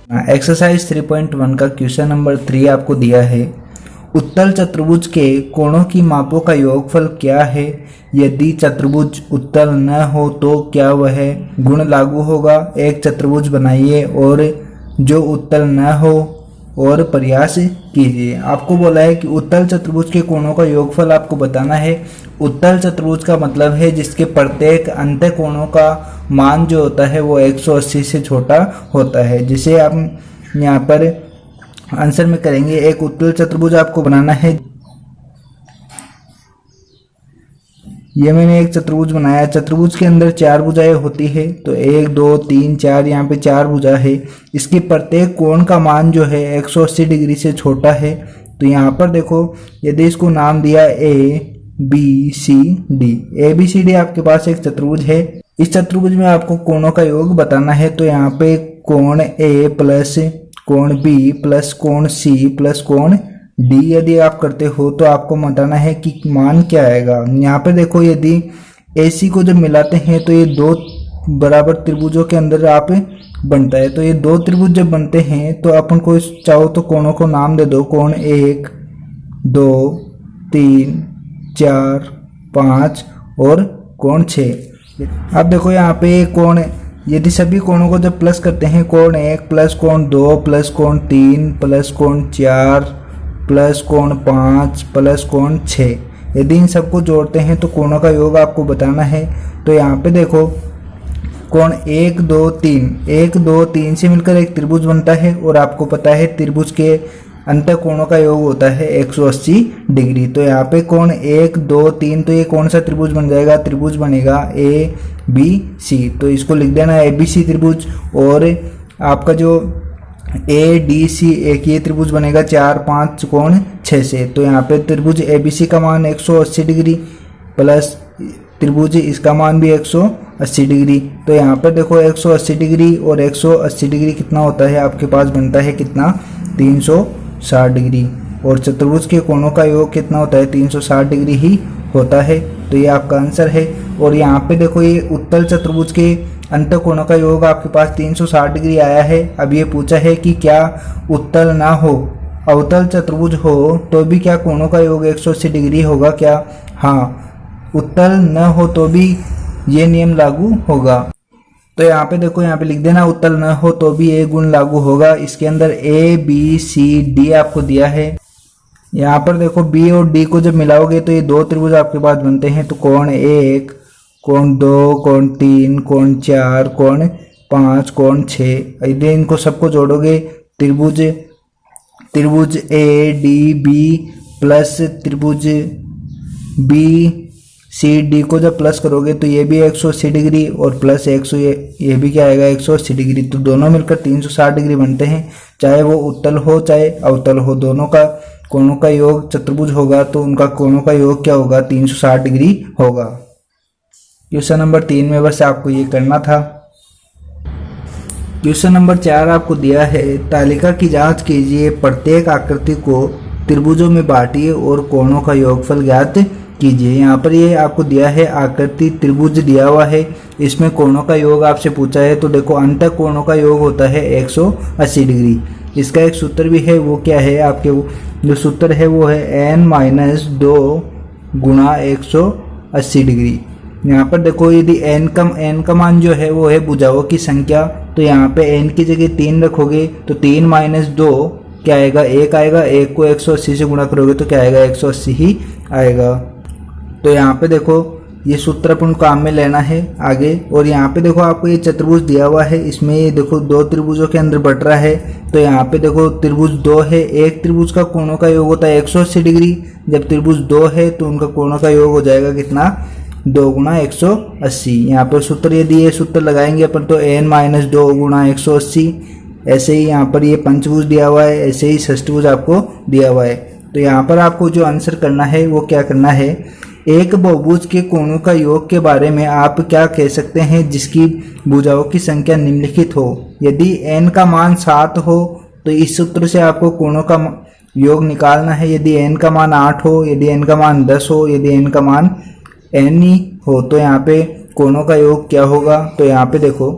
Exercise 3.1 का question number 3 आपको दिया है। उत्तल चतुर्भुज के कोणों की मापों का योगफल क्या है? यदि चतुर्भुज उत्तल न हो तो क्या वह गुण लागू होगा? एक चतुर्भुज बनाइए और जो उत्तल न हो और प्रयास कीजिए। आपको बोला है कि उत्तल चतुर्भुज के कोणों का योगफल आपको बताना है। उत्तल चतुर्भुज का मतलब है जिसके प्रत्येक अंत्य कोणों का मान जो होता है वो 180 से छोटा होता है, जिसे आप यहाँ पर आंसर में करेंगे। एक उत्तल चतुर्भुज आपको बनाना है। ये मैंने एक चतुर्भुज बनाया। चतुर्भुज के अंदर 4 भुजाएं होती है, तो 1 2 3 4 यहाँ पे 4 भुजा है। इसकी प्रत्येक कोण का मान जो है 180 डिग्री से छोटा है। तो यहाँ पर देखो, यदि इसको नाम दिया ABCD, ABCD आपके पास एक चतुर्भुज है। इस चतुर्भुज में आपको कोणों का योग बताना है। तो यहाँ पे कोण A प्लस कोण B प्लस कोण C प्लस कोण D यदि आप करते हो तो आपको बताना है कि मान क्या आएगा। यहाँ पे देखो, यदि AC को जब मिलाते हैं तो ये 2 बराबर त्रिभुजों के अंदर आप बनता है। तो ये 2 त्रिभुज जब बनते हैं तो अपन को चाहो तो कोणों को नाम दे दो। कोण 1 2 3 4 5 और कोण 6। अब देखो यहाँ पे कोण, यदि सभी कोणों को जब प्लस करते हैं, कोण 1 प्लस कोण 2 प्लस कोण 3 प्लस कोण 4 प्लस कोण 5 प्लस कोण 6, यदि इन सबको जोड़ते हैं तो कोणों का योग आपको बताना है। तो यहाँ पे देखो, कोण 1 2 3 से मिलकर एक त्रिभुज बनता है और आपको पता है त्रिभुज के अंत कोणों का योग होता है 180 डिग्री। तो यहाँ पे कोण 1 2 3, तो ये कौन सा त्रिभुज बन जाएगा? त्रिभुज बनेगा ABC। तो इसको लिख देना ABC त्रिभुज। और आपका जो ADC एक ये त्रिभुज बनेगा 4 5 कोण 6 से। तो यहाँ पे त्रिभुज ABC का मान 180 डिग्री प्लस त्रिभुज इसका मान भी 180 डिग्री। तो यहाँ पर देखो 180 डिग्री और 180 डिग्री कितना होता है? आपके पास बनता है कितना? 360 डिग्री। और चतुर्भुज के कोणों का योग कितना होता है? 360 डिग्री ही होता है। तो ये आपका आंसर है। और यहाँ पे देखो, ये उत्तल चतुर्भुज के अंत कोणों का योग आपके पास 360 डिग्री आया है। अब ये पूछा है कि क्या उत्तल ना हो, अवतल चतुर्भुज हो तो भी क्या कोणों का योग 180 डिग्री होगा क्या? हाँ, उत्तल न हो तो भी ये नियम लागू होगा। तो यहाँ पे देखो, यहाँ पे लिख देना उत्तल न हो तो भी ये गुण लागू होगा। इसके अंदर ABCD आपको दिया है। यहाँ पर देखो, B और D को जब मिलाओगे तो ये 2 त्रिभुज आपके पास बनते हैं। तो कोण 1 कोण 2 कोण 3 कोण 4 कोण 5 कोण 6, यदि इनको सबको जोड़ोगे त्रिभुज ADB प्लस त्रिभुज BCD को जब प्लस करोगे तो ये भी 180 डिग्री और प्लस 100 ये भी क्या आएगा? 180 डिग्री। तो दोनों मिलकर 360 डिग्री बनते हैं। चाहे वो उत्तल हो चाहे अवतल हो, दोनों का कोणों का योग चतुर्भुज होगा तो उनका कोणों का योग क्या होगा? 360 डिग्री होगा। क्वेश्चन नंबर 3 में बस आपको ये करना था। क्वेश्चन नंबर 4 आपको दिया है, तालिका की जांच कीजिए, प्रत्येक आकृति को त्रिभुजों में बांटिए और कोणों का योगफल ज्ञात कीजिए। यहाँ पर ये आपको दिया है, आकृति त्रिभुज दिया हुआ है, इसमें कोणों का योग आपसे पूछा है। तो देखो, अंत कोणों का योग होता है 180 डिग्री। इसका एक सूत्र भी है, वो क्या है? आपके जो सूत्र है वो है n-2 गुणा 180 डिग्री। यहाँ पर देखो, यदि n का मान जो है वो है भुजाओं की संख्या, तो यहाँ पे n की जगह 3 रखोगे तो 3 - 2 क्या आएगा? 1 आएगा। 1 को 180 से गुणा करोगे तो क्या आएगा? 180 ही आएगा। तो यहाँ पे देखो, ये सूत्र अपन काम में लेना है आगे। और यहाँ पे देखो, आपको ये चतुर्भुज दिया हुआ है, इसमें ये देखो 2 त्रिभुजों के अंदर बट रहा है। तो यहाँ पे देखो, त्रिभुज 2 है, एक त्रिभुज का कोणों का योग होता है 180 डिग्री। जब त्रिभुज 2 है तो उनका कोणों का योग हो जाएगा कितना? 2 गुणा 180। यहाँ पर सूत्र यदि ये सूत्र लगाएंगे अपन तो n-2 गुणा 180। ऐसे ही यहाँ पर ये पंचभुज दिया हुआ है, ऐसे ही षष्ठभुज आपको दिया हुआ है। तो यहाँ पर आपको जो आंसर करना है वो क्या करना है? एक बहुभुज के कोणों का योग के बारे में आप क्या कह सकते हैं जिसकी भुजाओं की संख्या निम्नलिखित हो? यदि n का मान 7 हो तो इस सूत्र से आपको कोणों का योग निकालना है। यदि n का मान 8 हो, यदि n का मान 10 हो, यदि n का मान n ही हो तो यहाँ पे कोणों का योग क्या होगा? तो यहाँ पे देखो,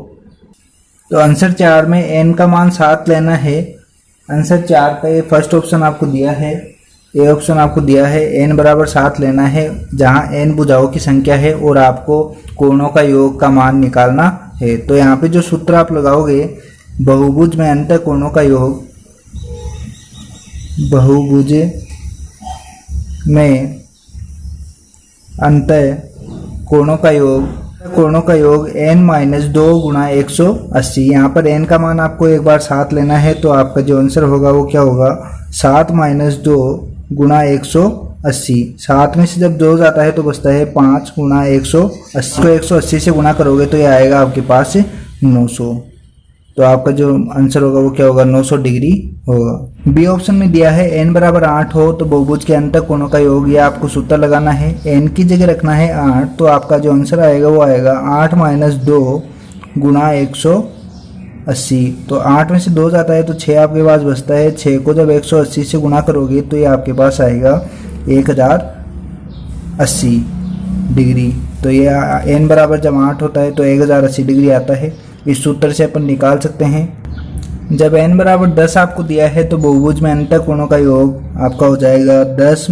तो आंसर 4 में n का मान 7 लेना है। आंसर 4 का ये फर्स्ट ऑप्शन आपको दिया है, ए ऑप्शन आपको दिया है, n बराबर 7 लेना है जहां n भुजाओं की संख्या है और आपको कोणों का योग का मान निकालना है। तो यहाँ पे जो सूत्र आप लगाओगे, बहुभुज में अंतः कोणों का योग, बहुभुज में अंतः कोणों का योग n-2 गुणा 180। यहाँ पर n का मान आपको एक बार 7 लेना है, तो आपका जो आंसर होगा वो क्या होगा, 7 - 2 गुणा 180। 7 में से जब 2 जाता है तो बचता है 5 गुणा 180 को 180 से गुणा करोगे तो ये आएगा आपके पास 900। तो आपका जो आंसर होगा वो क्या होगा, 900 डिग्री होगा। बी ऑप्शन में दिया है n बराबर 8 हो तो बहुभुज के अंतः कोणों का योग, ये आपको सूत्र लगाना है, n की जगह रखना है 8, तो आपका जो आंसर आएगा वो आएगा 8 - 2 गुणा 180। तो 8 में से 2 जाता है तो 6 आपके पास बचता है, 6 को जब 180 से गुणा करोगे तो ये आपके पास आएगा 1080 डिग्री। तो ये n बराबर जब 8 होता है तो 1080 डिग्री आता है। इस सूत्र से अपन निकाल सकते हैं। जब n बराबर 10 आपको दिया है तो बहुभुज में अंतः कोणों का योग आपका हो जाएगा 10 -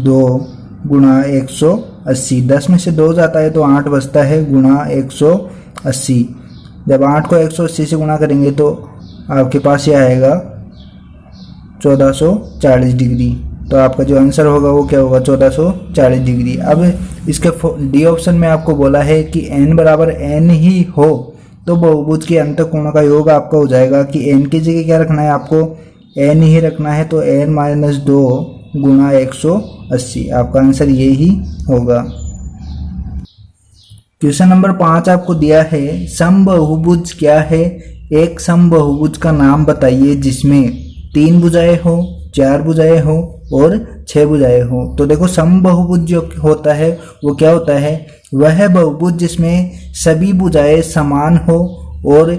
2 गुणा 180। 10 में से 2 जाता है तो 8 बचता है गुणा 180। जब 8 को 180 से गुणा करेंगे तो आपके पास ये आएगा 1440 डिग्री। तो आपका जो आंसर होगा वो क्या होगा, 1440 डिग्री। अब इसके डी ऑप्शन में आपको बोला है कि n बराबर n ही हो तो बहुभुज के अंतः कोणों का योग आपका हो जाएगा कि n की जगह क्या रखना है, आपको n ही रखना है, तो n - 2 गुणा 180। आपका आंसर ये ही होगा। क्वेश्चन नंबर 5 आपको दिया है, समबाहुभुज क्या है। एक समबाहुभुज का नाम बताइए जिसमें 3 भुजाएं हो, 4 भुजाएं हो और 6 भुजाएं हो। तो देखो समबाहुभुज जो होता है वो क्या होता है, वह बहुभुज जिसमें सभी भुजाएं समान हो और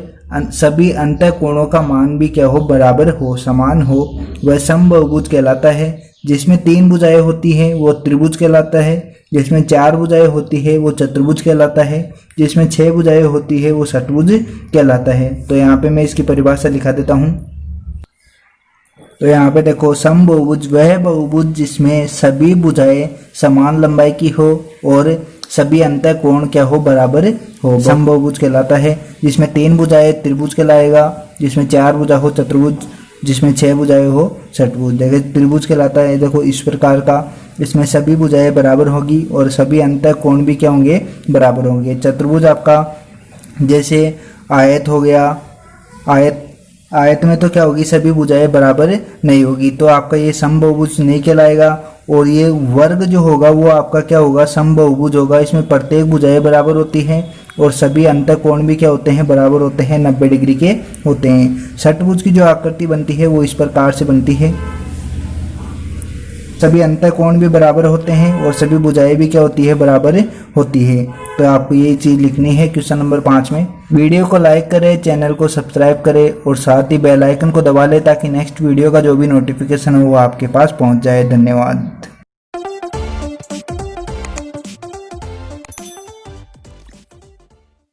सभी अंतः कोणों का मान भी क्या हो, बराबर हो, समान हो, वह समबाहुभुज कहलाता है। जिसमें 3 भुजाएं होती हैं वो त्रिभुज कहलाता है, जिसमें 4 भुजाएं होती है वो चतुर्भुज कहलाता है, जिसमें 6 भुजाएं होती है वो षटभुज कहलाता है। तो यहाँ पे मैं इसकी परिभाषा लिखा देता हूँ। तो यहाँ पे देखो, समबाहुभुज वह बहुभुज जिसमें सभी भुजाएं समान लंबाई की हो और सभी अंतः कोण क्या हो, बराबर हो, समबाहुभुज कहलाता है। जिसमें 3 भुजाएं त्रिभुज कहलाएगा, जिसमें 4 भुजा हो चतुर्भुज, जिसमें 6 भुजाएं हो षटभुज। देखिए त्रिभुज कहलाता है देखो इस प्रकार का, इसमें सभी भुजाएं बराबर होगी और सभी अंतः कोण भी क्या होंगे, बराबर होंगे। चतुर्भुज आपका जैसे आयत हो गया, आयत में तो क्या होगी, सभी भुजाएं बराबर नहीं होगी, तो आपका ये समबाहुभुज नहीं कहलाएगा। और ये वर्ग जो होगा वो आपका क्या होगा, समबाहुभुज होगा। इसमें प्रत्येक भुजाएं बराबर होती हैं और सभी अंतः कोण भी क्या होते हैं, बराबर होते हैं, 90 डिग्री के होते हैं। षटभुज की जो आकृति बनती है वो इस प्रकार से बनती है, सभी अंतः कोण भी बराबर होते हैं और सभी भुजाएं भी क्या होती है, बराबर होती है। तो आपको ये चीज़ लिखनी है क्वेश्चन नंबर 5 में। वीडियो को लाइक करें, चैनल को सब्सक्राइब करें और साथ ही बेल आइकन को दबा लें ताकि नेक्स्ट वीडियो का जो भी नोटिफिकेशन हो वो आपके पास पहुंच जाए। धन्यवाद।